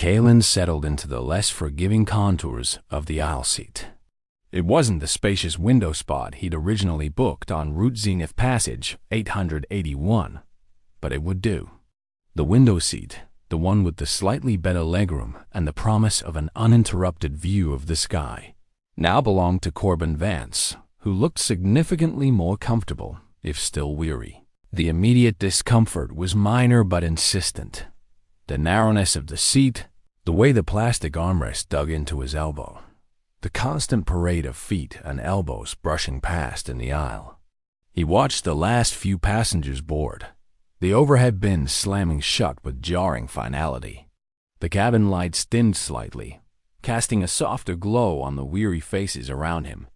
Kalen settled into the less forgiving contours of the aisle seat. It wasn't the spacious window spot he'd originally booked on Route Zenith Passage 881, but it would do. The window seat, the one with the slightly better legroom and the promise of an uninterrupted view of the sky, now belonged to Corbin Vance, who looked significantly more comfortable, if still weary. The immediate discomfort was minor but insistent. The narrowness of the seat, the way the plastic armrest dug into his elbow, the constant parade of feet and elbows brushing past in the aisle. He watched the last few passengers board, the overhead bin slamming shut with jarring finality. The cabin lights dimmed slightly, casting a softer glow on the weary faces around him.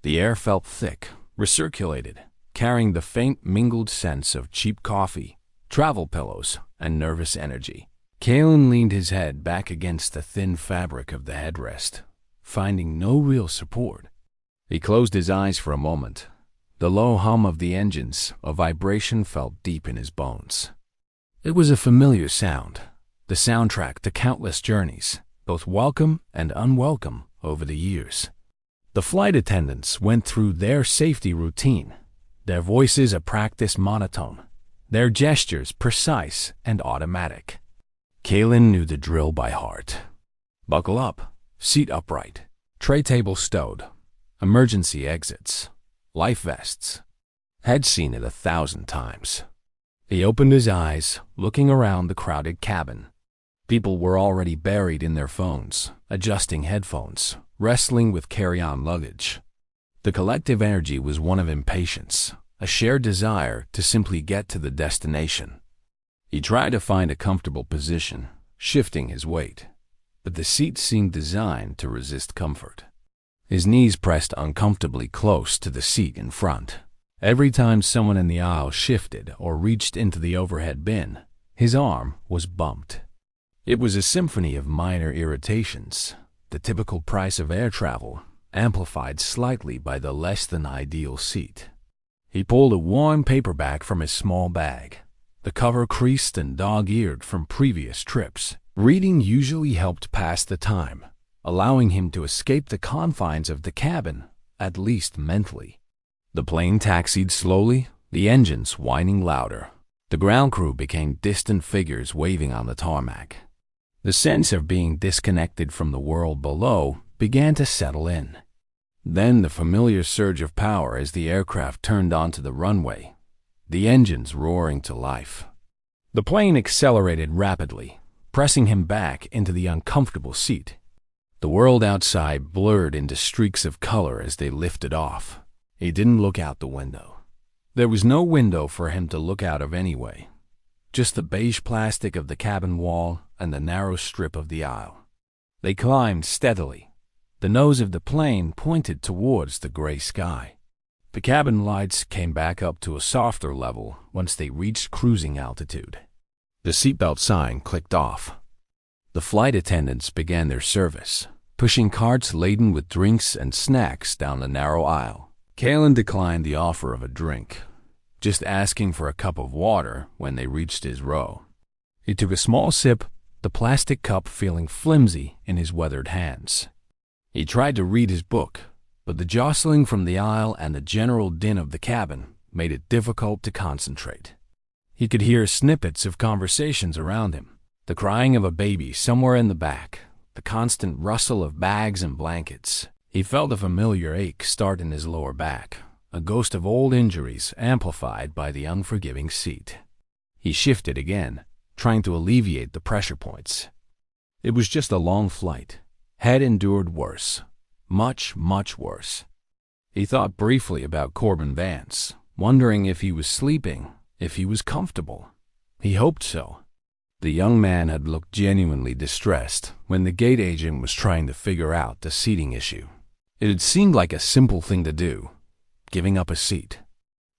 The air felt thick, recirculated, carrying the faint mingled sense of cheap coffee, travel pillows, and nervous energy. Kalen leaned his head back against the thin fabric of the headrest, finding no real support. He closed his eyes for a moment. The low hum of the engines, a vibration felt deep in his bones. It was a familiar sound, the soundtrack to countless journeys, both welcome and unwelcome over the years. The flight attendants went through their safety routine, their voices a practice monotone, their gestures precise and automatic. Kalen knew the drill by heart. Buckle up, seat upright, tray table stowed, emergency exits, life vests. Had seen it 1,000 times. He opened his eyes, looking around the crowded cabin. People were already buried in their phones, adjusting headphones, wrestling with carry-on luggage. The collective energy was one of impatience, a shared desire to simply get to the destination. He tried to find a comfortable position, shifting his weight, but the seat seemed designed to resist comfort. His knees pressed uncomfortably close to the seat in front. Every time someone in the aisle shifted or reached into the overhead bin, his arm was bumped. It was a symphony of minor irritations, the typical price of air travel, amplified slightly by the less-than-ideal seat. He pulled a worn paperback from his small bag, the cover creased and dog-eared from previous trips. Reading usually helped pass the time, allowing him to escape the confines of the cabin, at least mentally. The plane taxied slowly, the engines whining louder. The ground crew became distant figures waving on the tarmac. The sense of being disconnected from the world below began to settle in. Then the familiar surge of power as the aircraft turned onto the runway, the engines roaring to life. The plane accelerated rapidly, pressing him back into the uncomfortable seat. The world outside blurred into streaks of color as they lifted off. He didn't look out the window. There was no window for him to look out of anyway, just the beige plastic of the cabin wall and the narrow strip of the aisle. They climbed steadily. The nose of the plane pointed towards the gray sky. The cabin lights came back up to a softer level once they reached cruising altitude. The seatbelt sign clicked off. The flight attendants began their service, pushing carts laden with drinks and snacks down the narrow aisle. Kalen declined the offer of a drink, just asking for a cup of water when they reached his row. He took a small sip, the plastic cup feeling flimsy in his weathered hands. He tried to read his book, but the jostling from the aisle and the general din of the cabin made it difficult to concentrate. He could hear snippets of conversations around him, the crying of a baby somewhere in the back, the constant rustle of bags and blankets. He felt a familiar ache start in his lower back, a ghost of old injuries amplified by the unforgiving seat. He shifted again, trying to alleviate the pressure points. It was just a long flight. Had endured worse. Much, much worse. He thought briefly about Corbin Vance, wondering if he was sleeping, if he was comfortable. He hoped so. The young man had looked genuinely distressed when the gate agent was trying to figure out the seating issue. It had seemed like a simple thing to do, giving up a seat.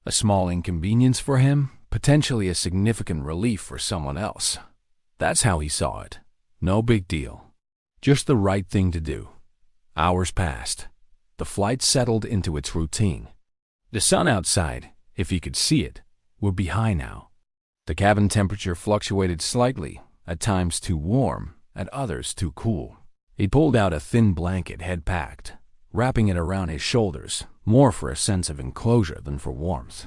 A small inconvenience for him, potentially a significant relief for someone else. That's how he saw it. No big deal. Just the right thing to do. Hours passed. The flight settled into its routine. The sun outside, if he could see it, would be high now. The cabin temperature fluctuated slightly, at times too warm, and others too cool. He pulled out a thin blanket head packed, wrapping it around his shoulders, more for a sense of enclosure than for warmth.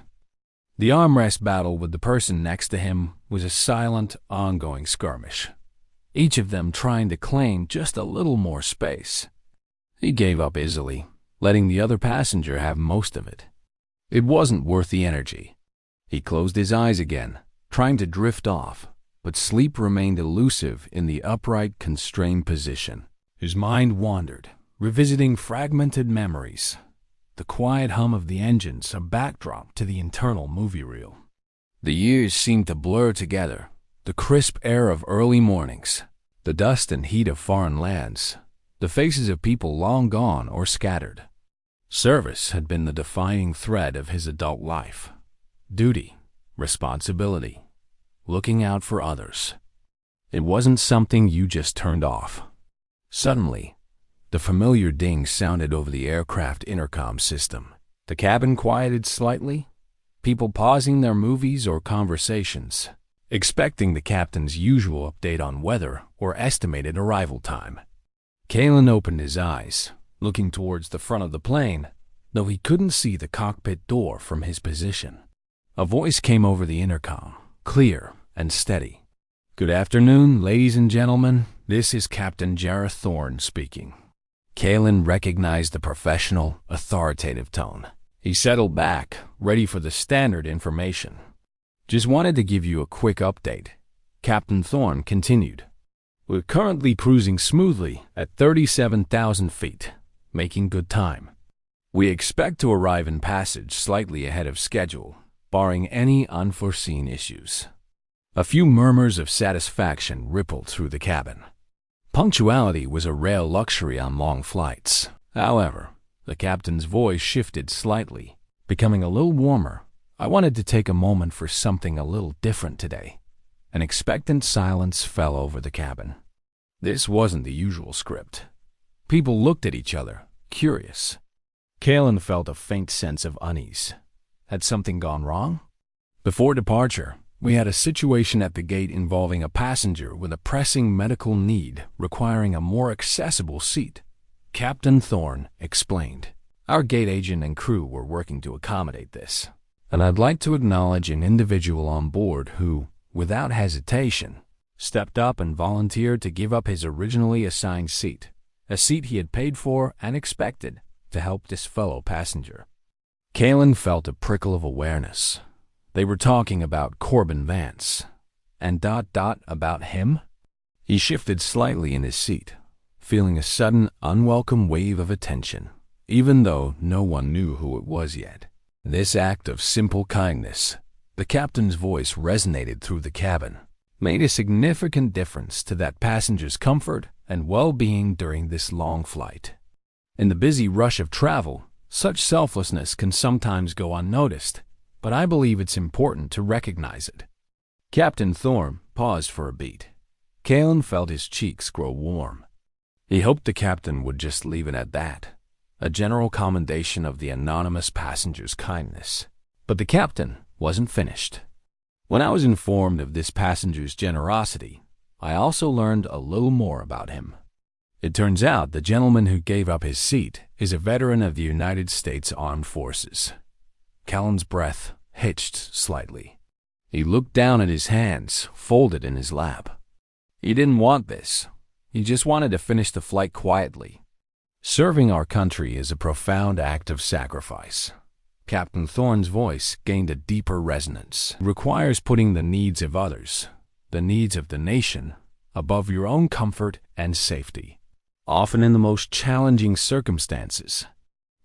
The armrest battle with the person next to him was a silent, ongoing skirmish, each of them trying to claim just a little more space. He gave up easily, letting the other passenger have most of it. It wasn't worth the energy. He closed his eyes again, trying to drift off, but sleep remained elusive in the upright, constrained position. His mind wandered, revisiting fragmented memories, the quiet hum of the engines a backdrop to the internal movie reel. The years seemed to blur together, the crisp air of early mornings, the dust and heat of foreign lands, the faces of people long gone or scattered. Service had been the defining thread of his adult life. Duty, responsibility, looking out for others. It wasn't something you just turned off. Suddenly, the familiar ding sounded over the aircraft intercom system. The cabin quieted slightly, people pausing their movies or conversations, expecting the captain's usual update on weather or estimated arrival time. Kalen opened his eyes, looking towards the front of the plane, though he couldn't see the cockpit door from his position. A voice came over the intercom, clear and steady. "Good afternoon, ladies and gentlemen. This is Captain Jareth Thorne speaking." Kalen recognized the professional, authoritative tone. He settled back, ready for the standard information. "Just wanted to give you a quick update," Captain Thorne continued. "We're currently cruising smoothly at 37,000 feet, making good time. We expect to arrive in passage slightly ahead of schedule, barring any unforeseen issues." A few murmurs of satisfaction rippled through the cabin. Punctuality was a rare luxury on long flights. However, the captain's voice shifted slightly, becoming a little warmer. "I wanted to take a moment for something a little different today." An expectant silence fell over the cabin. This wasn't the usual script. People looked at each other, curious. Kalen felt a faint sense of unease. Had something gone wrong? Before departure, we had a situation at the gate involving a passenger with a pressing medical need requiring a more accessible seat, Captain Thorne explained. "Our gate agent and crew were working to accommodate this, and I'd like to acknowledge an individual on board who, without hesitation, stepped up and volunteered to give up his originally assigned seat, a seat he had paid for and expected, to help this fellow passenger." Kalen felt a prickle of awareness. They were talking about Corbin Vance. And about him? He shifted slightly in his seat, feeling a sudden, unwelcome wave of attention, even though no one knew who it was yet. This act of simple kindness, the captain's voice resonated through the cabin, made a significant difference to that passenger's comfort and well-being during this long flight. In the busy rush of travel, such selflessness can sometimes go unnoticed, but I believe it's important to recognize it. Captain Thorne paused for a beat. Kalen felt his cheeks grow warm. He hoped the captain would just leave it at that, a general commendation of the anonymous passenger's kindness. But the captain wasn't finished. When I was informed of this passenger's generosity, I also learned a little more about him. It turns out the gentleman who gave up his seat is a veteran of the United States Armed Forces. Callan's breath hitched slightly. He looked down at his hands, folded in his lap. He didn't want this. He just wanted to finish the flight quietly. Serving our country is a profound act of sacrifice. Captain Thorne's voice gained a deeper resonance. It requires putting the needs of others, the needs of the nation, above your own comfort and safety, often in the most challenging circumstances.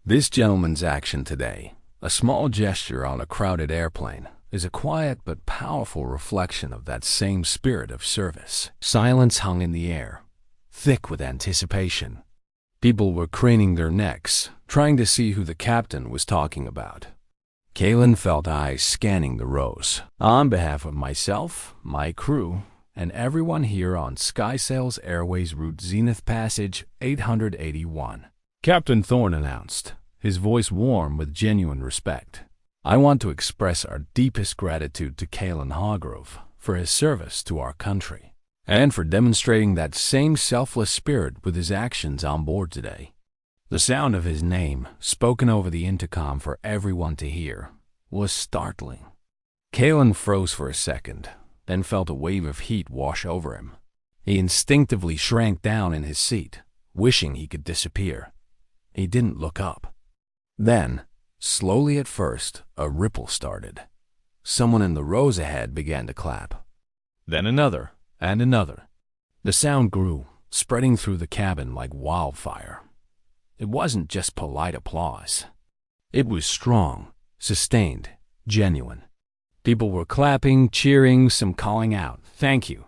This gentleman's action today, a small gesture on a crowded airplane, is a quiet but powerful reflection of that same spirit of service. Silence hung in the air, thick with anticipation. People were craning their necks, trying to see who the captain was talking about. Kalen felt eyes scanning the rows. "On behalf of myself, my crew, and everyone here on SkySails Airways Route Zenith Passage 881, Captain Thorne announced, his voice warm with genuine respect. "I want to express our deepest gratitude to Kalen Hargrove for his service to our country. and for demonstrating that same selfless spirit with his actions on board today. The sound of his name, spoken over the intercom for everyone to hear, was startling. Kalen froze for a second, then felt a wave of heat wash over him. He instinctively shrank down in his seat, wishing he could disappear. He didn't look up. Then, slowly at first, a ripple started. Someone in the rows ahead began to clap. Then another, and another. The sound grew, spreading through the cabin like wildfire. It wasn't just polite applause. It was strong, sustained, genuine. People were clapping, cheering, some calling out, "Thank you."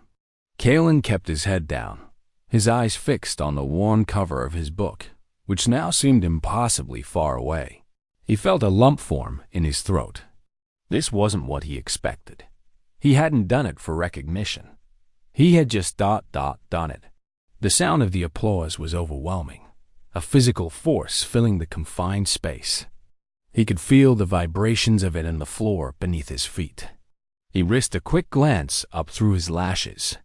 Kalen kept his head down, his eyes fixed on the worn cover of his book, which now seemed impossibly far away. He felt a lump form in his throat. This wasn't what he expected. He hadn't done it for recognition. He had just done it. The sound of the applause was overwhelming, a physical force filling the confined space. He could feel the vibrations of it in the floor beneath his feet. He risked a quick glance up through his lashes.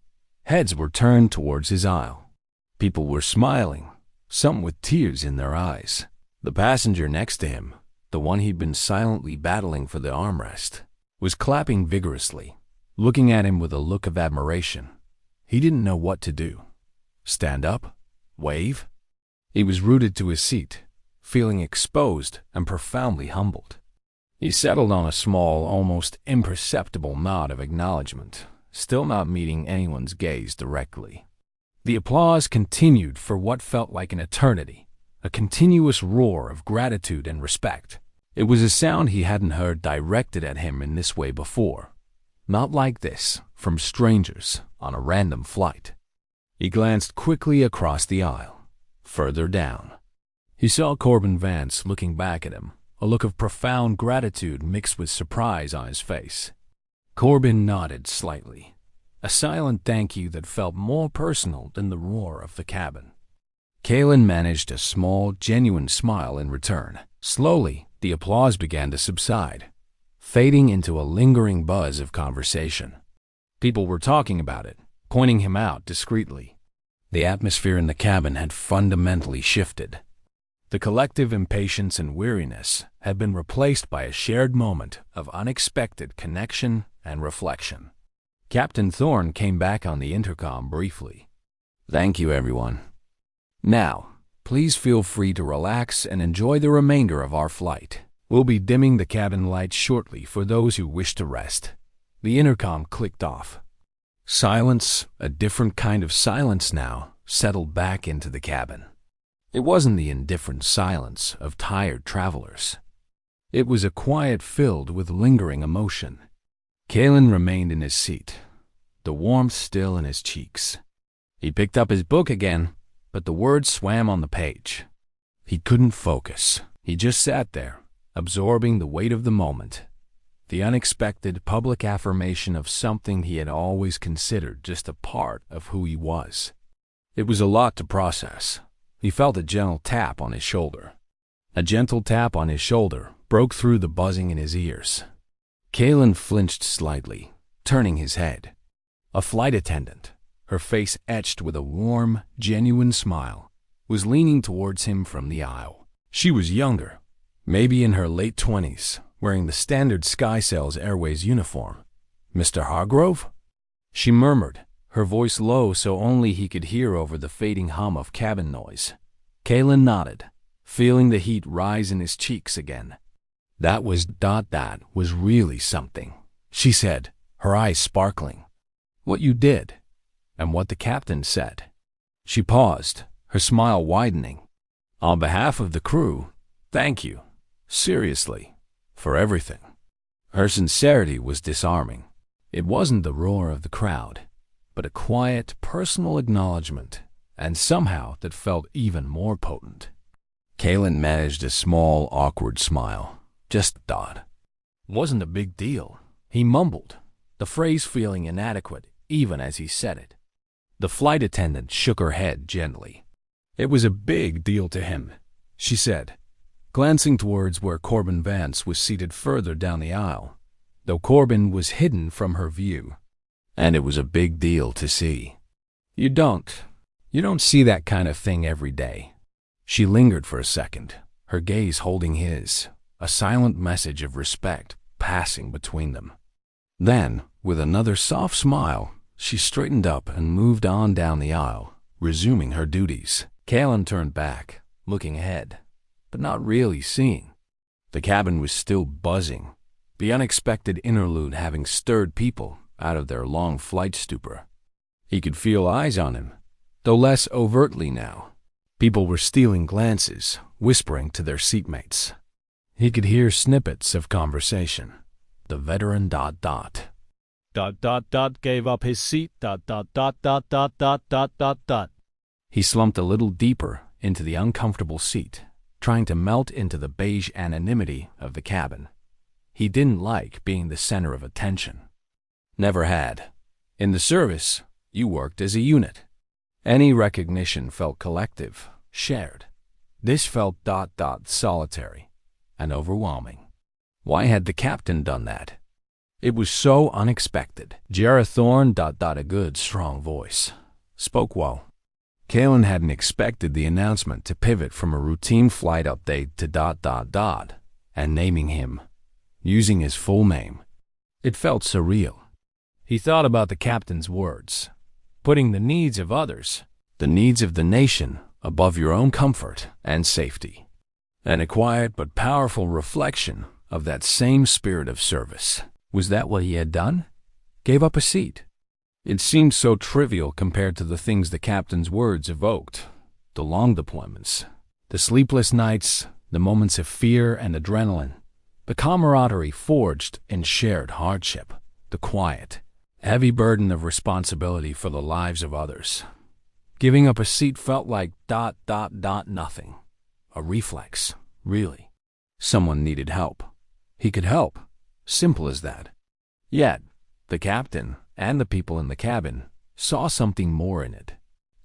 Heads were turned towards his aisle. People were smiling, some with tears in their eyes. The passenger next to him, the one he'd been silently battling for the armrest, was clapping vigorously, looking at him with a look of admiration. He didn't know what to do. Stand up? Wave? He was rooted to his seat, feeling exposed and profoundly humbled. He settled on a small, almost imperceptible nod of acknowledgement, still not meeting anyone's gaze directly. The applause continued for what felt like an eternity, a continuous roar of gratitude and respect. It was a sound he hadn't heard directed at him in this way before. Not like this, from strangers on a random flight. He glanced quickly across the aisle. Further down, he saw Corbin Vance looking back at him, a look of profound gratitude mixed with surprise on his face. Corbin nodded slightly, a silent thank you that felt more personal than the roar of the cabin. Kalen managed a small, genuine smile in return. Slowly, the applause began to subside, fading into a lingering buzz of conversation. People were talking about it, pointing him out discreetly. The atmosphere in the cabin had fundamentally shifted. The collective impatience and weariness had been replaced by a shared moment of unexpected connection and reflection. Captain Thorne came back on the intercom briefly. "Thank you, everyone. Now, please feel free to relax and enjoy the remainder of our flight. We'll be dimming the cabin lights shortly for those who wish to rest." The intercom clicked off. Silence, a different kind of silence now, settled back into the cabin. It wasn't the indifferent silence of tired travelers. It was a quiet filled with lingering emotion. Kalen remained in his seat, the warmth still in his cheeks. He picked up his book again, but the words swam on the page. He couldn't focus. He just sat there, absorbing the weight of the moment. The unexpected public affirmation of something he had always considered just a part of who he was. It was a lot to process. He felt a gentle tap on his shoulder. A gentle tap on his shoulder broke through the buzzing in his ears. Kalen flinched slightly, turning his head. A flight attendant, her face etched with a warm, genuine smile, was leaning towards him from the aisle. She was younger, maybe in her late 20s, wearing the standard SkySails Airways uniform. "Mr. Hargrove?" She murmured, her voice low so only he could hear over the fading hum of cabin noise. Kalen nodded, feeling the heat rise in his cheeks again. That was really something," she said, her eyes sparkling. "What you did, and what the captain said." She paused, her smile widening. "On behalf of the crew, thank you, seriously, for everything." Her sincerity was disarming. It wasn't the roar of the crowd, but a quiet, personal acknowledgement, and somehow that felt even more potent. Kalen managed a small, awkward smile. Just "Dot." "Wasn't a big deal," he mumbled, the phrase feeling inadequate even as he said it. The flight attendant shook her head gently. "It was a big deal to him," she said, glancing towards where Corbin Vance was seated further down the aisle, though Corbin was hidden from her view. "And it was a big deal to see." You don't. You don't see that kind of thing every day." She lingered for a second, her gaze holding his, a silent message of respect passing between them. Then, with another soft smile, she straightened up and moved on down the aisle, resuming her duties. Kalen turned back, looking ahead, but not really seeing. The cabin was still buzzing, the unexpected interlude having stirred people out of their long flight stupor. He could feel eyes on him, though less overtly now. People were stealing glances, whispering to their seatmates. He could hear snippets of conversation. The veteran ... gave up his seat ... He slumped a little deeper into the uncomfortable seat, trying to melt into the beige anonymity of the cabin. He didn't like being the center of attention. Never had. In the service, you worked as a unit. Any recognition felt collective, shared. This felt ... solitary and overwhelming. Why had the captain done that? It was so unexpected. Jarrah Thorne ... a good, strong voice. Spoke well. Kalen hadn't expected the announcement to pivot from a routine flight update to ... and naming him, using his full name. It felt surreal. He thought about the captain's words, putting the needs of others, the needs of the nation, above your own comfort and safety. And a quiet but powerful reflection of that same spirit of service. Was that what he had done? Gave up a seat. It seemed so trivial compared to the things the captain's words evoked. The long deployments, the sleepless nights, the moments of fear and adrenaline, the camaraderie forged in shared hardship, the quiet, heavy burden of responsibility for the lives of others. Giving up a seat felt like ... nothing. A reflex, really. Someone needed help. He could help. Simple as that. Yet, the captain and the people in the cabin saw something more in it.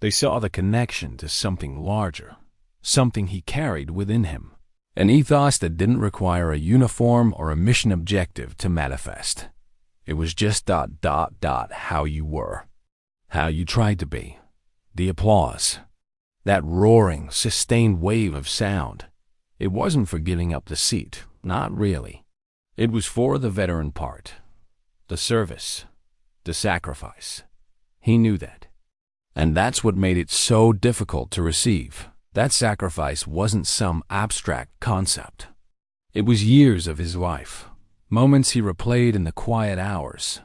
They saw the connection to something larger, something he carried within him, an ethos that didn't require a uniform or a mission objective to manifest. It was just ... how you were, how you tried to be. The applause, that roaring, sustained wave of sound. It wasn't for giving up the seat, not really. It was for the veteran part, the service, the sacrifice. He knew that. And that's what made it so difficult to receive. That sacrifice wasn't some abstract concept. It was years of his life, moments he replayed in the quiet hours,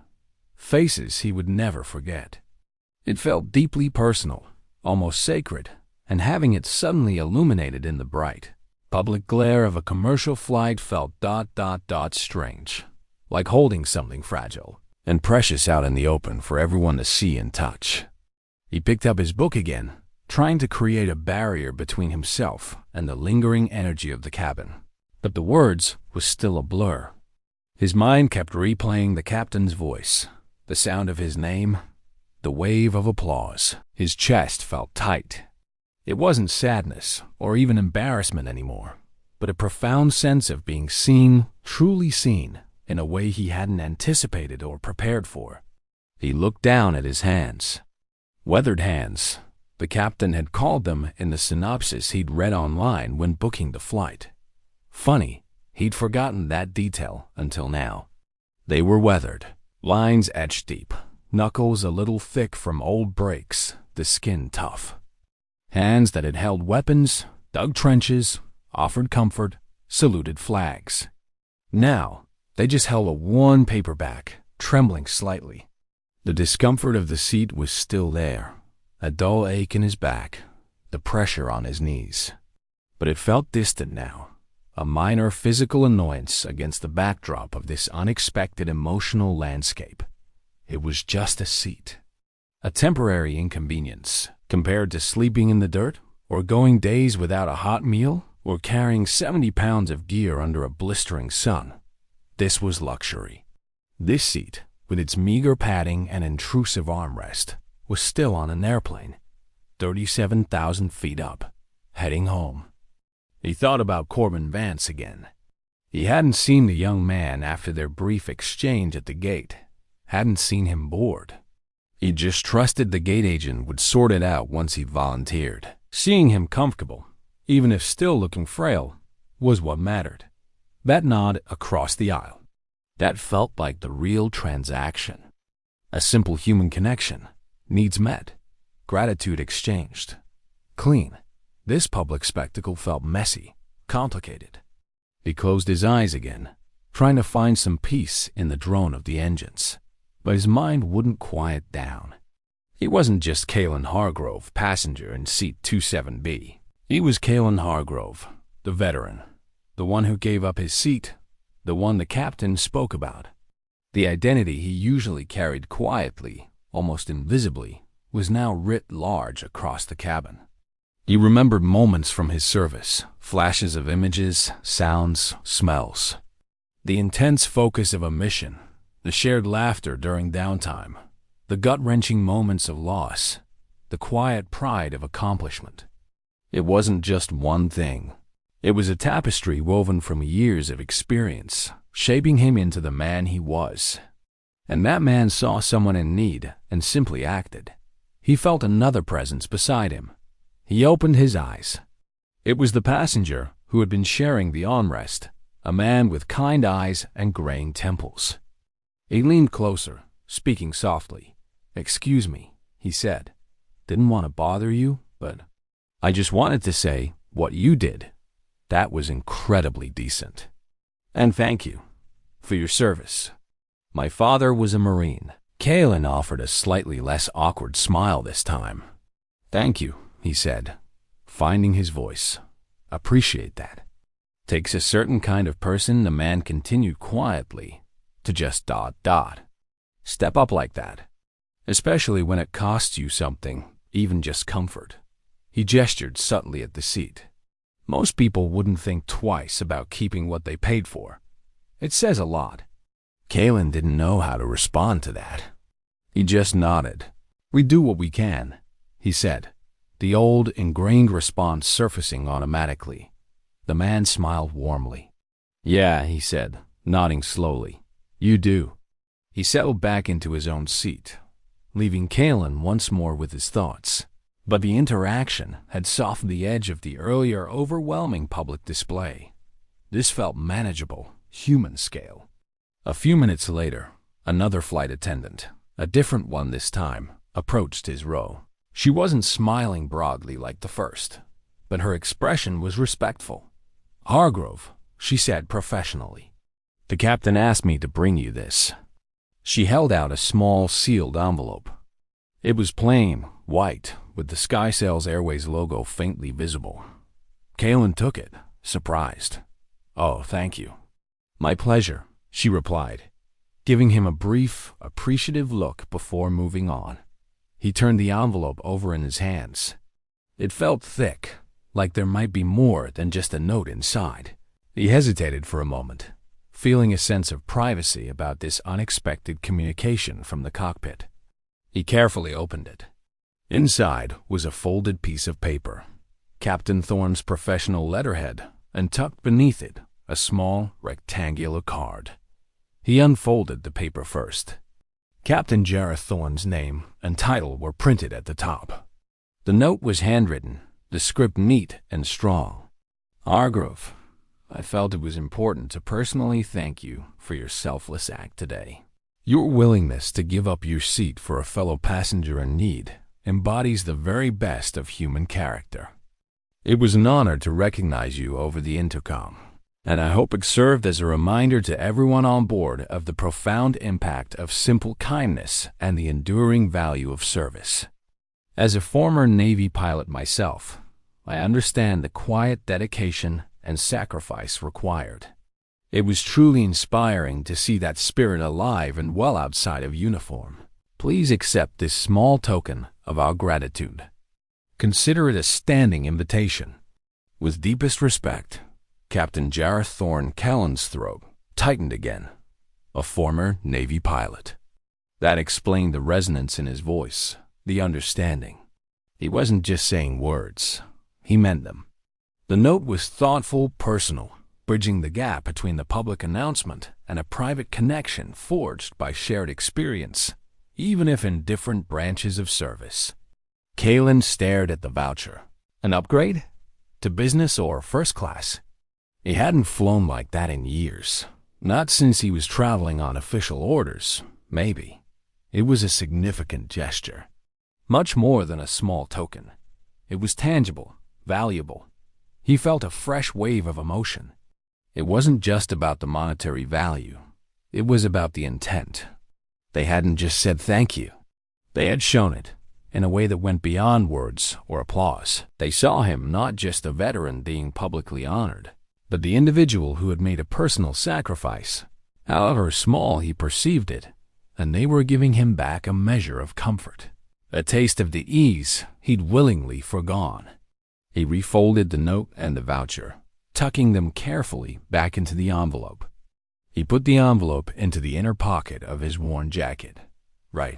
faces he would never forget. It felt deeply personal, almost sacred, and having it suddenly illuminated in the bright, public glare of a commercial flight felt ... strange, like holding something fragile and precious out in the open for everyone to see and touch. He picked up his book again, trying to create a barrier between himself and the lingering energy of the cabin. But the words was still a blur. His mind kept replaying the captain's voice, the sound of his name, the wave of applause. His chest felt tight. It wasn't sadness or even embarrassment anymore, but a profound sense of being seen, truly seen, in a way he hadn't anticipated or prepared for. He looked down at his hands. Weathered hands. The captain had called them in the synopsis he'd read online when booking the flight. Funny, he'd forgotten that detail until now. They were weathered, lines etched deep, knuckles a little thick from old breaks, the skin tough. Hands that had held weapons, dug trenches, offered comfort, saluted flags. Now, they just held a worn paperback, trembling slightly. The discomfort of the seat was still there, a dull ache in his back, the pressure on his knees. But it felt distant now, a minor physical annoyance against the backdrop of this unexpected emotional landscape. It was just a seat, a temporary inconvenience compared to sleeping in the dirt, or going days without a hot meal, or carrying 70 pounds of gear under a blistering sun. This was luxury. This seat, with its meager padding and intrusive armrest, was still on an airplane, 37,000 feet up, heading home. He thought about Corbin Vance again. He hadn't seen the young man after their brief exchange at the gate, hadn't seen him bored. He just trusted the gate agent would sort it out once he volunteered. Seeing him comfortable, even if still looking frail, was what mattered. That nod across the aisle. That felt like the real transaction. A simple human connection, needs met, gratitude exchanged. Clean. This public spectacle felt messy, complicated. He closed his eyes again, trying to find some peace in the drone of the engines. But his mind wouldn't quiet down. He wasn't just Kalen Hargrove, passenger in seat 27B. He was Kalen Hargrove, the veteran, the one who gave up his seat, the one the captain spoke about. The identity he usually carried quietly, almost invisibly, was now writ large across the cabin. He remembered moments from his service, flashes of images, sounds, smells. The intense focus of a mission, the shared laughter during downtime, the gut-wrenching moments of loss, the quiet pride of accomplishment. It wasn't just one thing. It was a tapestry woven from years of experience, shaping him into the man he was. And that man saw someone in need and simply acted. He felt another presence beside him. He opened his eyes. It was the passenger who had been sharing the armrest, a man with kind eyes and graying temples. He leaned closer, speaking softly. "Excuse me," he said. "Didn't want to bother you, but I just wanted to say what you did. That was incredibly decent. And thank you for your service. My father was a Marine." Kalen offered a slightly less awkward smile this time. "Thank you," he said, finding his voice. "Appreciate that." "Takes a certain kind of person," the man continued quietly, "to just ... step up like that. Especially when it costs you something, even just comfort." He gestured subtly at the seat. "Most people wouldn't think twice about keeping what they paid for. It says a lot." Kalen didn't know how to respond to that. He just nodded. "We do what we can," he said, the old, ingrained response surfacing automatically. The man smiled warmly. "Yeah," he said, nodding slowly. "You do." He settled back into his own seat, leaving Kalen once more with his thoughts. But the interaction had softened the edge of the earlier overwhelming public display. This felt manageable, human scale. A few minutes later, another flight attendant, a different one this time, approached his row. She wasn't smiling broadly like the first, but her expression was respectful. "Hargrove," she said professionally. "The captain asked me to bring you this." She held out a small sealed envelope. It was plain, white, with the SkySails Airways logo faintly visible. Kalen took it, surprised. "Oh, thank you." "My pleasure," she replied, giving him a brief, appreciative look before moving on. He turned the envelope over in his hands. It felt thick, like there might be more than just a note inside. He hesitated for a moment, feeling a sense of privacy about this unexpected communication from the cockpit. He carefully opened it. Inside was a folded piece of paper, Captain Thorne's professional letterhead, and tucked beneath it a small, rectangular card. He unfolded the paper first. Captain Jareth Thorne's name and title were printed at the top. The note was handwritten, the script neat and strong. "Hargrove, I felt it was important to personally thank you for your selfless act today. Your willingness to give up your seat for a fellow passenger in need embodies the very best of human character. It was an honor to recognize you over the intercom, and I hope it served as a reminder to everyone on board of the profound impact of simple kindness and the enduring value of service. As a former Navy pilot myself, I understand the quiet dedication and sacrifice required. It was truly inspiring to see that spirit alive and well outside of uniform. Please accept this small token of our gratitude. Consider it a standing invitation. With deepest respect, Captain Jareth Thorne." Kalen's throat tightened again. A former Navy pilot. That explained the resonance in his voice, the understanding. He wasn't just saying words. He meant them. The note was thoughtful, personal, bridging the gap between the public announcement and a private connection forged by shared experience, even if in different branches of service. Kalen stared at the voucher. An upgrade? To business or first class? He hadn't flown like that in years. Not since he was traveling on official orders, maybe. It was a significant gesture. Much more than a small token. It was tangible, valuable. He felt a fresh wave of emotion. It wasn't just about the monetary value. It was about the intent. They hadn't just said thank you. They had shown it, in a way that went beyond words or applause. They saw him not just a veteran being publicly honored, but the individual who had made a personal sacrifice, however small he perceived it, and they were giving him back a measure of comfort, a taste of the ease he'd willingly foregone. He refolded the note and the voucher, tucking them carefully back into the envelope. He put the envelope into the inner pocket of his worn jacket. Right.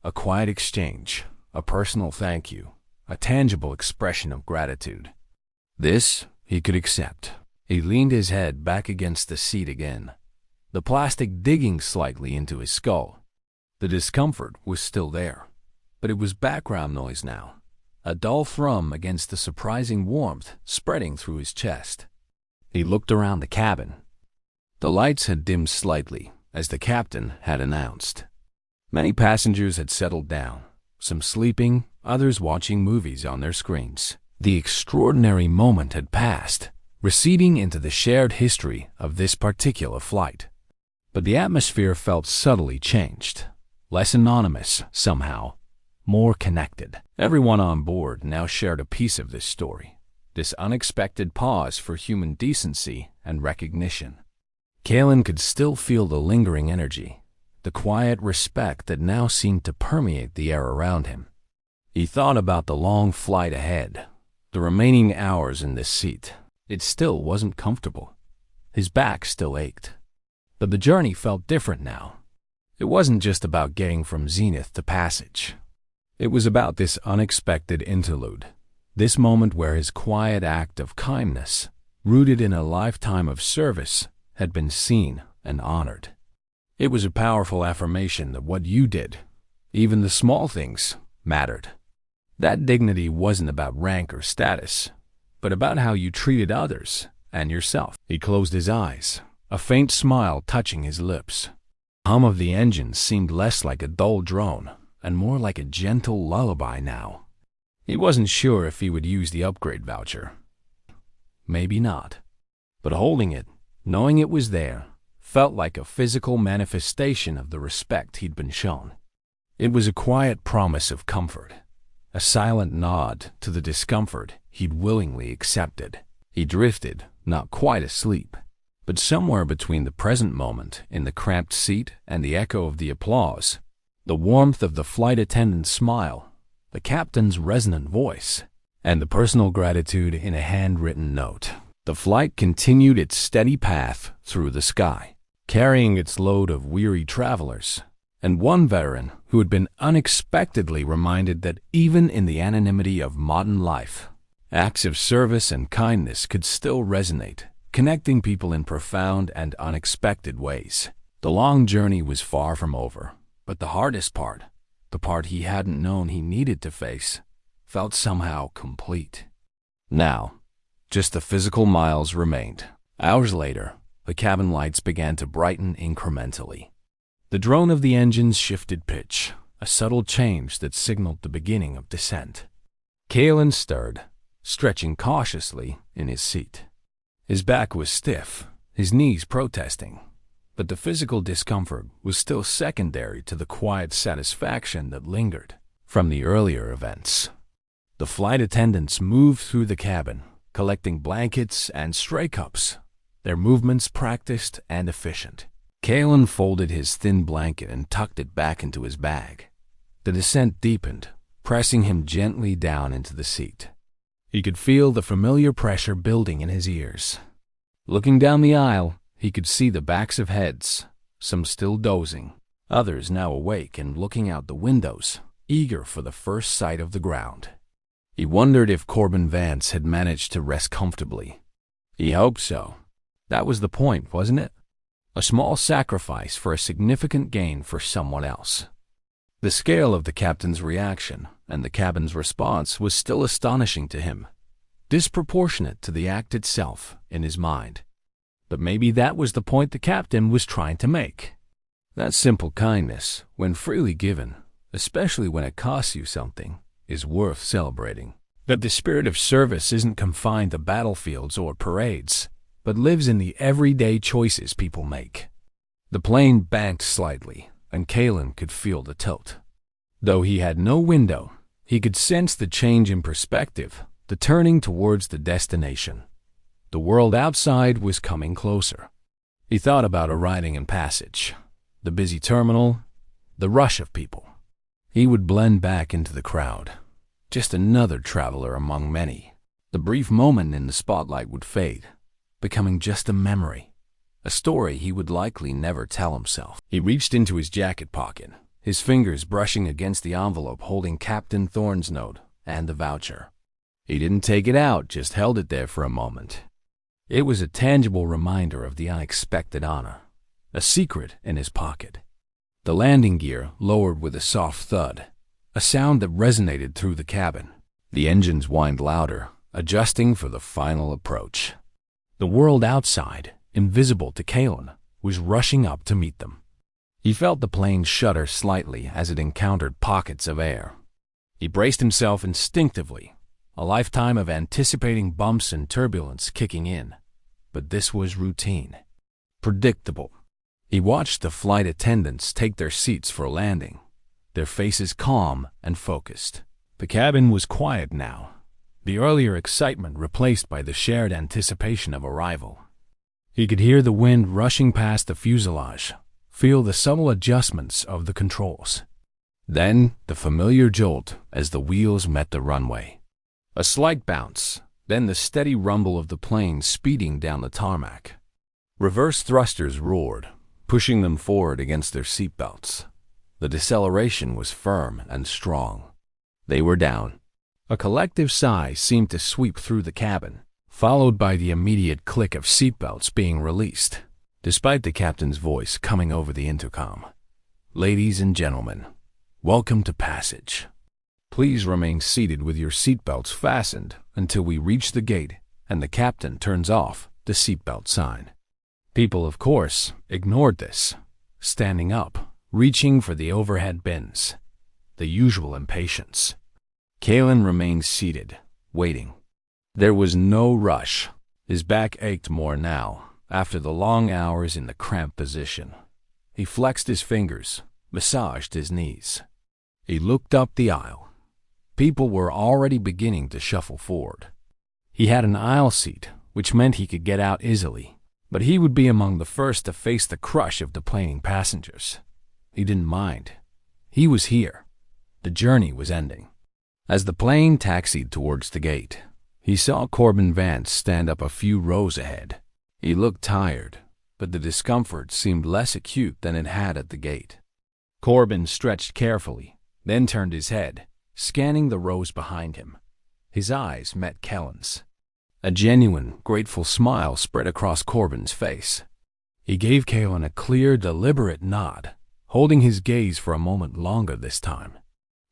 A quiet exchange, a personal thank you, a tangible expression of gratitude. This he could accept. He leaned his head back against the seat again, the plastic digging slightly into his skull. The discomfort was still there, but it was background noise now, a dull thrum against the surprising warmth spreading through his chest. He looked around the cabin. The lights had dimmed slightly, as the captain had announced. Many passengers had settled down, some sleeping, others watching movies on their screens. The extraordinary moment had passed, receding into the shared history of this particular flight. But the atmosphere felt subtly changed, less anonymous somehow, more connected. Everyone on board now shared a piece of this story, this unexpected pause for human decency and recognition. Kalen could still feel the lingering energy, the quiet respect that now seemed to permeate the air around him. He thought about the long flight ahead, the remaining hours in this seat. It still wasn't comfortable. His back still ached. But the journey felt different now. It wasn't just about getting from Zenith to Passage. It was about this unexpected interlude, this moment where his quiet act of kindness, rooted in a lifetime of service, had been seen and honored. It was a powerful affirmation that what you did, even the small things, mattered. That dignity wasn't about rank or status, but about how you treated others and yourself. He closed his eyes, a faint smile touching his lips. The hum of the engine seemed less like a dull drone and more like a gentle lullaby now. He wasn't sure if he would use the upgrade voucher. Maybe not. But holding it, knowing it was there, felt like a physical manifestation of the respect he'd been shown. It was a quiet promise of comfort, a silent nod to the discomfort he'd willingly accepted. He drifted, not quite asleep, but somewhere between the present moment in the cramped seat and the echo of the applause, the warmth of the flight attendant's smile, the captain's resonant voice, and the personal gratitude in a handwritten note. The flight continued its steady path through the sky, carrying its load of weary travelers, and one veteran who had been unexpectedly reminded that even in the anonymity of modern life, acts of service and kindness could still resonate, connecting people in profound and unexpected ways. The long journey was far from over, but the hardest part, the part he hadn't known he needed to face, felt somehow complete. Now, just the physical miles remained. Hours later, the cabin lights began to brighten incrementally. The drone of the engines shifted pitch, a subtle change that signaled the beginning of descent. Kalen stirred, stretching cautiously in his seat. His back was stiff, his knees protesting, but the physical discomfort was still secondary to the quiet satisfaction that lingered from the earlier events. The flight attendants moved through the cabin, collecting blankets and stray cups, their movements practiced and efficient. Kalen folded his thin blanket and tucked it back into his bag. The descent deepened, pressing him gently down into the seat. He could feel the familiar pressure building in his ears. Looking down the aisle, he could see the backs of heads, some still dozing, others now awake and looking out the windows, eager for the first sight of the ground. He wondered if Corbin Vance had managed to rest comfortably. He hoped so. That was the point, wasn't it? A small sacrifice for a significant gain for someone else. The scale of the captain's reaction and the cabin's response was still astonishing to him, disproportionate to the act itself in his mind. But maybe that was the point the captain was trying to make. That simple kindness, when freely given, especially when it costs you something, is worth celebrating. That the spirit of service isn't confined to battlefields or parades, but lives in the everyday choices people make. The plane banked slightly, and Kalen could feel the tilt. Though he had no window, he could sense the change in perspective, the turning towards the destination. The world outside was coming closer. He thought about arriving in Passage, the busy terminal, the rush of people. He would blend back into the crowd, just another traveler among many. The brief moment in the spotlight would fade, becoming just a memory, a story he would likely never tell himself. He reached into his jacket pocket, his fingers brushing against the envelope holding Captain Thorne's note and the voucher. He didn't take it out, just held it there for a moment. It was a tangible reminder of the unexpected honor, a secret in his pocket. The landing gear lowered with a soft thud, a sound that resonated through the cabin. The engines whined louder, adjusting for the final approach. The world outside, invisible to Kalen, was rushing up to meet them. He felt the plane shudder slightly as it encountered pockets of air. He braced himself instinctively, a lifetime of anticipating bumps and turbulence kicking in. But this was routine, predictable. He watched the flight attendants take their seats for landing, their faces calm and focused. The cabin was quiet now, the earlier excitement replaced by the shared anticipation of arrival. He could hear the wind rushing past the fuselage, feel the subtle adjustments of the controls. Then the familiar jolt as the wheels met the runway. A slight bounce, then the steady rumble of the plane speeding down the tarmac. Reverse thrusters roared, pushing them forward against their seatbelts. The deceleration was firm and strong. They were down. A collective sigh seemed to sweep through the cabin, followed by the immediate click of seatbelts being released, despite the captain's voice coming over the intercom. "Ladies and gentlemen, welcome to Passage. Please remain seated with your seatbelts fastened until we reach the gate and the captain turns off the seatbelt sign." People, of course, ignored this, standing up, reaching for the overhead bins. The usual impatience. Kalen remained seated, waiting. There was no rush. His back ached more now, after the long hours in the cramped position. He flexed his fingers, massaged his knees. He looked up the aisle. People were already beginning to shuffle forward. He had an aisle seat, which meant he could get out easily. But he would be among the first to face the crush of deplaning passengers. He didn't mind. He was here. The journey was ending. As the plane taxied towards the gate, he saw Corbin Vance stand up a few rows ahead. He looked tired, but the discomfort seemed less acute than it had at the gate. Corbin stretched carefully, then turned his head, scanning the rows behind him. His eyes met Kellen's. A genuine, grateful smile spread across Corbin's face. He gave Kalen a clear, deliberate nod, holding his gaze for a moment longer this time.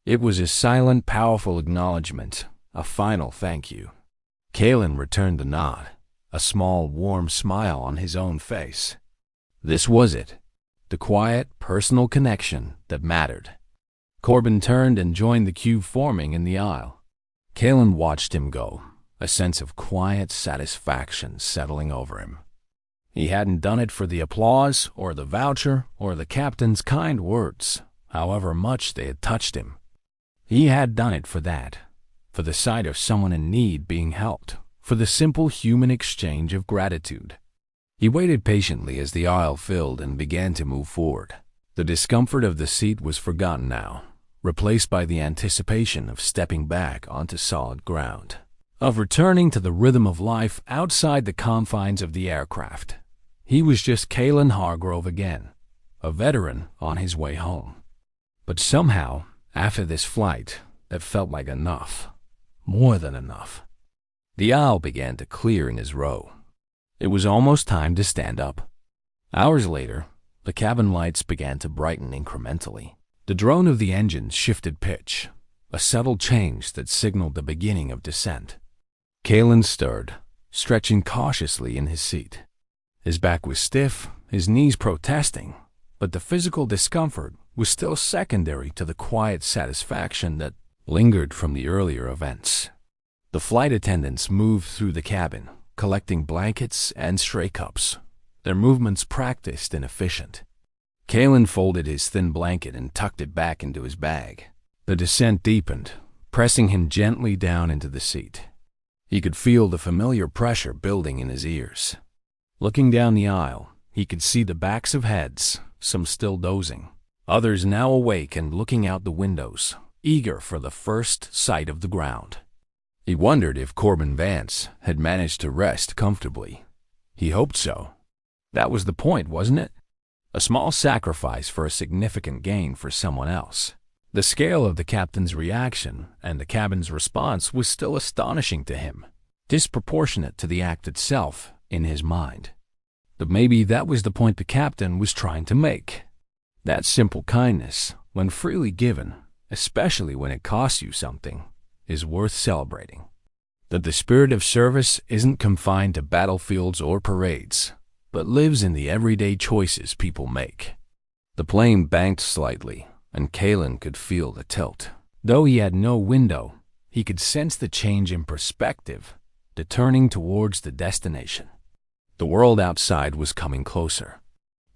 It was a silent, powerful acknowledgement, a final thank you. Kalen returned the nod, a small, warm smile on his own face. This was it, the quiet, personal connection that mattered. Corbin turned and joined the queue forming in the aisle. Kalen watched him go, a sense of quiet satisfaction settling over him. He hadn't done it for the applause or the voucher or the captain's kind words, however much they had touched him. He had done it for that, for the sight of someone in need being helped, for the simple human exchange of gratitude. He waited patiently as the aisle filled and began to move forward. The discomfort of the seat was forgotten now, replaced by the anticipation of stepping back onto solid ground, of returning to the rhythm of life outside the confines of the aircraft. He was just Kalen Hargrove again, a veteran on his way home. But somehow, after this flight, that felt like enough, more than enough. The aisle began to clear in his row. It was almost time to stand up. Hours later, the cabin lights began to brighten incrementally. The drone of the engines shifted pitch, a subtle change that signaled the beginning of descent. Kalen stirred, stretching cautiously in his seat. His back was stiff, his knees protesting, but the physical discomfort was still secondary to the quiet satisfaction that lingered from the earlier events. The flight attendants moved through the cabin, collecting blankets and stray cups, their movements practiced and efficient. Kalen folded his thin blanket and tucked it back into his bag. The descent deepened, pressing him gently down into the seat. He could feel the familiar pressure building in his ears. Looking down the aisle, he could see the backs of heads, some still dozing, others now awake and looking out the windows, eager for the first sight of the ground. He wondered if Corbin Vance had managed to rest comfortably. He hoped so. That was the point, wasn't it? A small sacrifice for a significant gain for someone else. The scale of the captain's reaction and the cabin's response was still astonishing to him, disproportionate to the act itself in his mind. But maybe that was the point the captain was trying to make. That simple kindness, when freely given, especially when it costs you something, is worth celebrating. That the spirit of service isn't confined to battlefields or parades, but lives in the everyday choices people make. The plane banked slightly, and Kalen could feel the tilt. Though he had no window, he could sense the change in perspective, the turning towards the destination. The world outside was coming closer.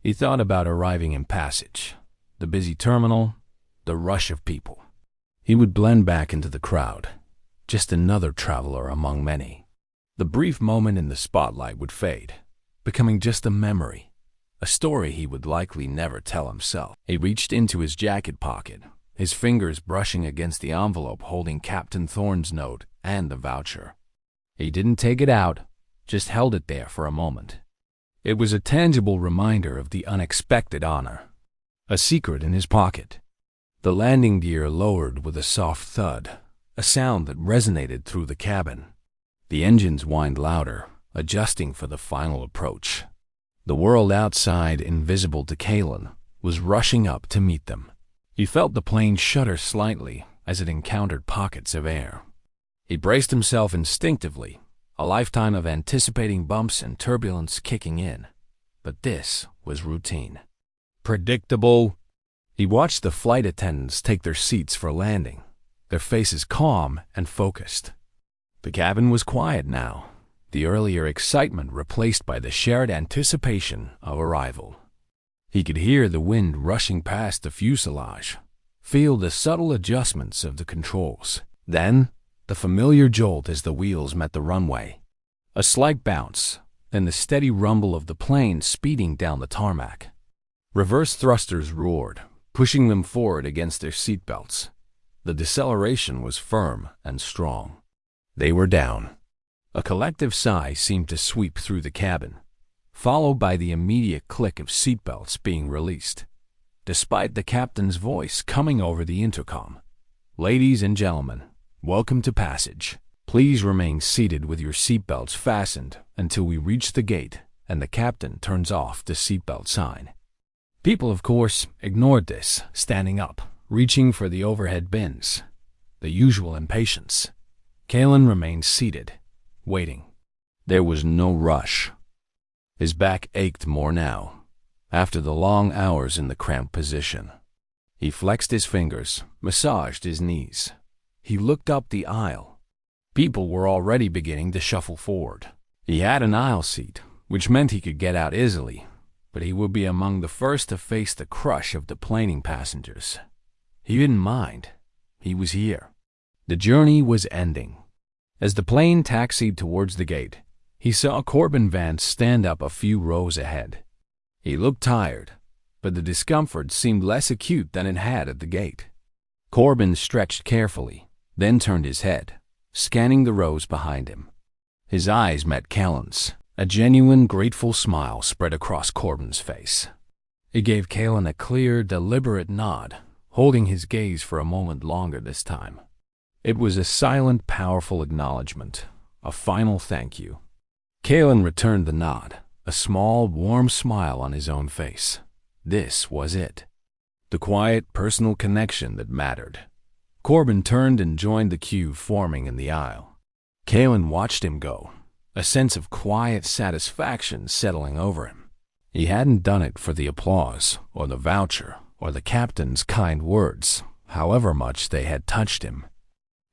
He thought about arriving in Passage, the busy terminal, the rush of people. He would blend back into the crowd, just another traveler among many. The brief moment in the spotlight would fade, becoming just a memory, a story he would likely never tell himself. He reached into his jacket pocket, his fingers brushing against the envelope holding Captain Thorne's note and the voucher. He didn't take it out, just held it there for a moment. It was a tangible reminder of the unexpected honor, a secret in his pocket. The landing gear lowered with a soft thud, a sound that resonated through the cabin. The engines whined louder, adjusting for the final approach. The world outside, invisible to Kalen, was rushing up to meet them. He felt the plane shudder slightly as it encountered pockets of air. He braced himself instinctively, a lifetime of anticipating bumps and turbulence kicking in. But this was routine. Predictable. He watched the flight attendants take their seats for landing, their faces calm and focused. The cabin was quiet now, the earlier excitement replaced by the shared anticipation of arrival. He could hear the wind rushing past the fuselage, feel the subtle adjustments of the controls. Then, the familiar jolt as the wheels met the runway. A slight bounce, then the steady rumble of the plane speeding down the tarmac. Reverse thrusters roared, pushing them forward against their seatbelts. The deceleration was firm and strong. They were down. A collective sigh seemed to sweep through the cabin, followed by the immediate click of seatbelts being released. Despite the captain's voice coming over the intercom, "Ladies and gentlemen, welcome to Passage. Please remain seated with your seatbelts fastened until we reach the gate and the captain turns off the seatbelt sign." People, of course, ignored this, standing up, reaching for the overhead bins. The usual impatience. Kalen remained seated, waiting. There was no rush. His back ached more now, after the long hours in the cramped position. He flexed his fingers, massaged his knees. He looked up the aisle. People were already beginning to shuffle forward. He had an aisle seat, which meant he could get out easily, but he would be among the first to face the crush of deplaning passengers. He didn't mind. He was here. The journey was ending. As the plane taxied towards the gate, he saw Corbin Vance stand up a few rows ahead. He looked tired, but the discomfort seemed less acute than it had at the gate. Corbin stretched carefully, then turned his head, scanning the rows behind him. His eyes met Kalen's. A genuine, grateful smile spread across Corbin's face. It gave Kalen a clear, deliberate nod, holding his gaze for a moment longer this time. It was a silent, powerful acknowledgement, a final thank you. Kalen returned the nod, a small, warm smile on his own face. This was it. the quiet, personal connection that mattered. Corbin turned and joined the queue forming in the aisle. Kalen watched him go, a sense of quiet satisfaction settling over him. He hadn't done it for the applause or the voucher or the captain's kind words, however much they had touched him.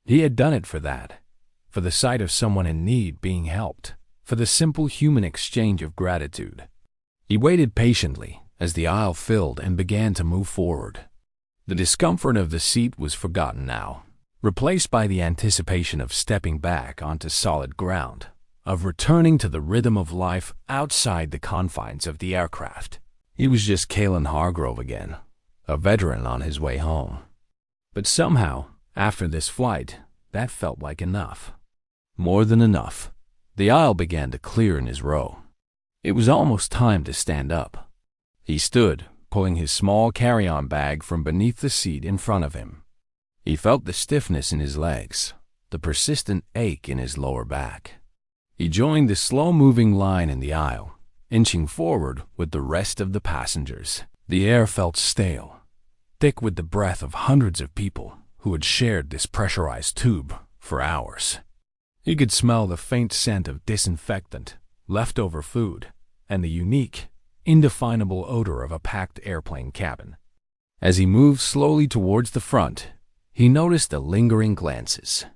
He had done it for the sight of someone in need being helped, for the simple human exchange of gratitude. He waited patiently as the aisle filled and began to move forward. The discomfort of the seat was forgotten now, replaced by the anticipation of stepping back onto solid ground, of returning to the rhythm of life outside the confines of the aircraft. He was just Kalen Hargrove again, a veteran on his way home. But somehow, after this flight, that felt like enough. More than enough. The aisle began to clear in his row. It was almost time to stand up. He stood, pulling his small carry-on bag from beneath the seat in front of him. He felt the stiffness in his legs, the persistent ache in his lower back. He joined the slow-moving line in the aisle, inching forward with the rest of the passengers. The air felt stale, thick with the breath of hundreds of people who had shared this pressurized tube for hours. He could smell the faint scent of disinfectant, leftover food, and the unique, indefinable odor of a packed airplane cabin. As he moved slowly towards the front, he noticed the lingering glances.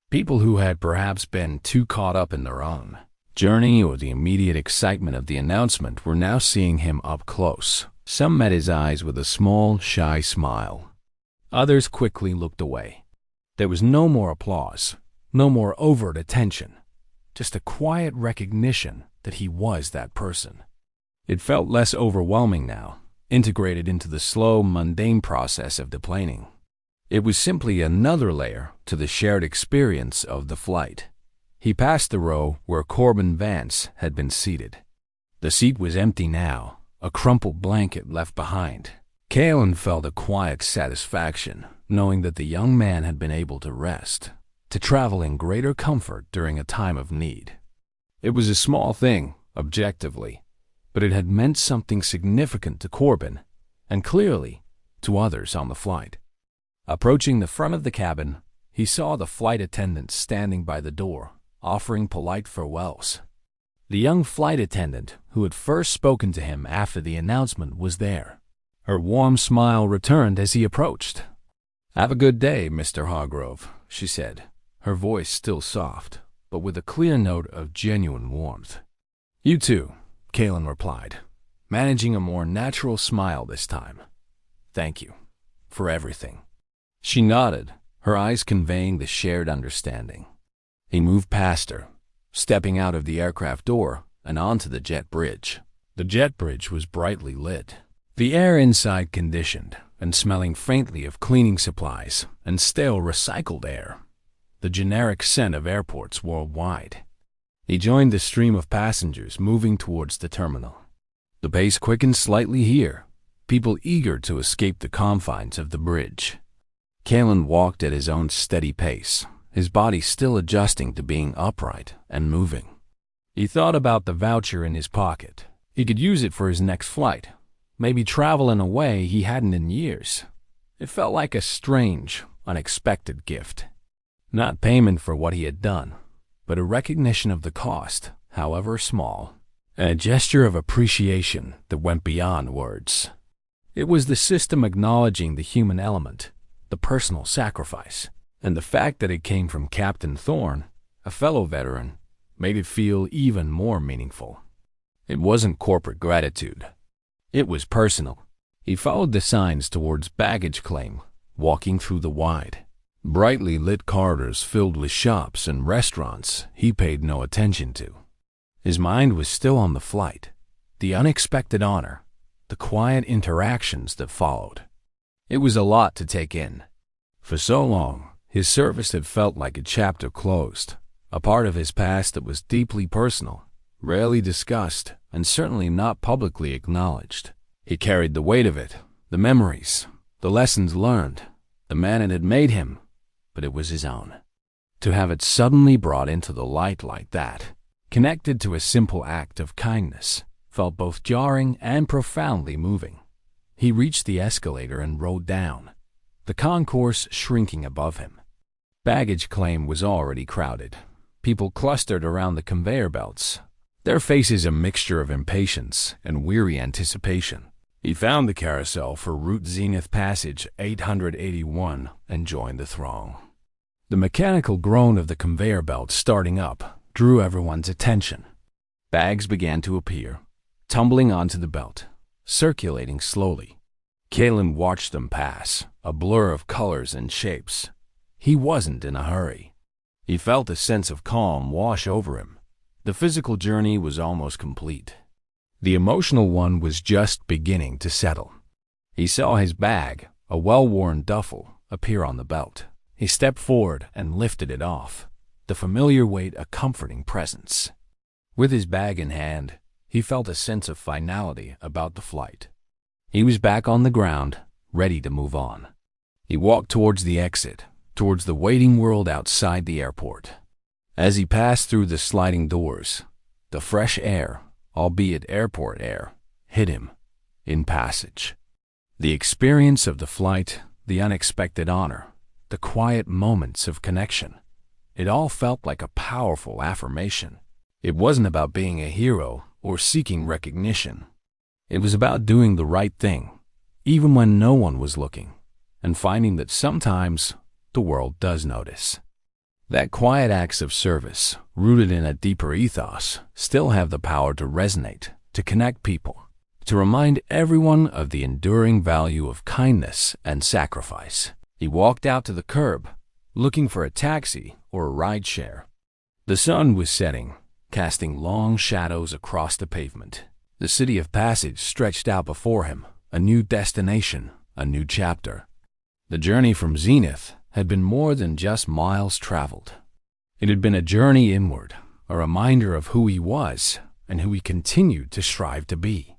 People who had perhaps been too caught up in their own journey or the immediate excitement of the announcement were now seeing him up close. Some met his eyes with a small, shy smile. Others quickly looked away. There was no more applause, no more overt attention, just a quiet recognition that he was that person. It felt less overwhelming now, integrated into the slow, mundane process of deplaning. It was simply another layer to the shared experience of the flight. He passed the row where Corbin Vance had been seated. The seat was empty now, a crumpled blanket left behind. Kalen felt a quiet satisfaction, knowing that the young man had been able to rest, to travel in greater comfort during a time of need. It was a small thing, objectively, but it had meant something significant to Corbin, and clearly to others on the flight. Approaching the front of the cabin, he saw the flight attendant standing by the door, offering polite farewells. The young flight attendant who had first spoken to him after the announcement was there. Her warm smile returned as he approached. "Have a good day, Mr. Hargrove," she said, her voice still soft, but with a clear note of genuine warmth. "You too," Kalen replied, managing a more natural smile this time. "Thank you for everything." She nodded, her eyes conveying the shared understanding. He moved past her, stepping out of the aircraft door and onto the jet bridge. The jet bridge was brightly lit, the air inside conditioned and smelling faintly of cleaning supplies and stale recycled air, the generic scent of airports worldwide. He joined the stream of passengers moving towards the terminal. The pace quickened slightly here, people eager to escape the confines of the bridge. Kalen walked at his own steady pace, his body still adjusting to being upright and moving. He thought about the voucher in his pocket. He could use it for his next flight, maybe travel in a way he hadn't in years. It felt like a strange, unexpected gift. Not payment for what he had done, but a recognition of the cost, however small, and a gesture of appreciation that went beyond words. It was the system acknowledging the human element, the personal sacrifice, and the fact that it came from Captain Thorne, a fellow veteran, made it feel even more meaningful. It wasn't corporate gratitude. It was personal. He followed the signs towards baggage claim, walking through the wide, brightly lit corridors filled with shops and restaurants he paid no attention to. His mind was still on the flight, the unexpected honor, the quiet interactions that followed. It was a lot to take in. For so long, his service had felt like a chapter closed, a part of his past that was deeply personal, rarely discussed, and certainly not publicly acknowledged. He carried the weight of it, the memories, the lessons learned, the man it had made him, but it was his own. To have it suddenly brought into the light like that, connected to a simple act of kindness, felt both jarring and profoundly moving. He reached the escalator and rode down, the concourse shrinking above him. Baggage claim was already crowded. People clustered around the conveyor belts, their faces a mixture of impatience and weary anticipation. He found the carousel for route Zenith Passage 881 and joined the throng. The mechanical groan of the conveyor belt starting up drew everyone's attention. Bags began to appear, tumbling onto the belt, circulating slowly. Kalen watched them pass, a blur of colors and shapes. He wasn't in a hurry. He felt a sense of calm wash over him. The physical journey was almost complete. The emotional one was just beginning to settle. He saw his bag, a well-worn duffel, appear on the belt. He stepped forward and lifted it off, the familiar weight a comforting presence. With his bag in hand, he felt a sense of finality about the flight. He was back on the ground, ready to move on. He walked towards the exit, towards the waiting world outside the airport. As he passed through the sliding doors, the fresh air, albeit airport air, hit him in passage. The experience of the flight, the unexpected honor, the quiet moments of connection, it all felt like a powerful affirmation. It wasn't about being a hero or seeking recognition. It was about doing the right thing, even when no one was looking, and finding that sometimes the world does notice. That quiet acts of service, rooted in a deeper ethos, still have the power to resonate, to connect people, to remind everyone of the enduring value of kindness and sacrifice. He walked out to the curb, looking for a taxi or a rideshare. The sun was setting, casting long shadows across the pavement. The city of Passage stretched out before him, a new destination, a new chapter. The journey from Zenith had been more than just miles traveled. It had been a journey inward, a reminder of who he was and who he continued to strive to be.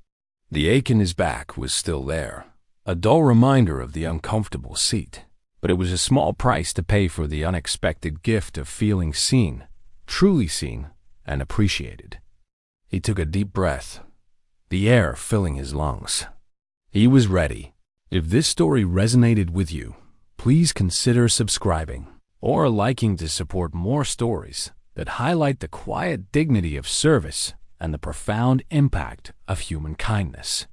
The ache in his back was still there, a dull reminder of the uncomfortable seat, but it was a small price to pay for the unexpected gift of feeling seen, truly seen, and appreciated. He took a deep breath, the air filling his lungs. He was ready. If this story resonated with you, please consider subscribing or liking to support more stories that highlight the quiet dignity of service and the profound impact of human kindness.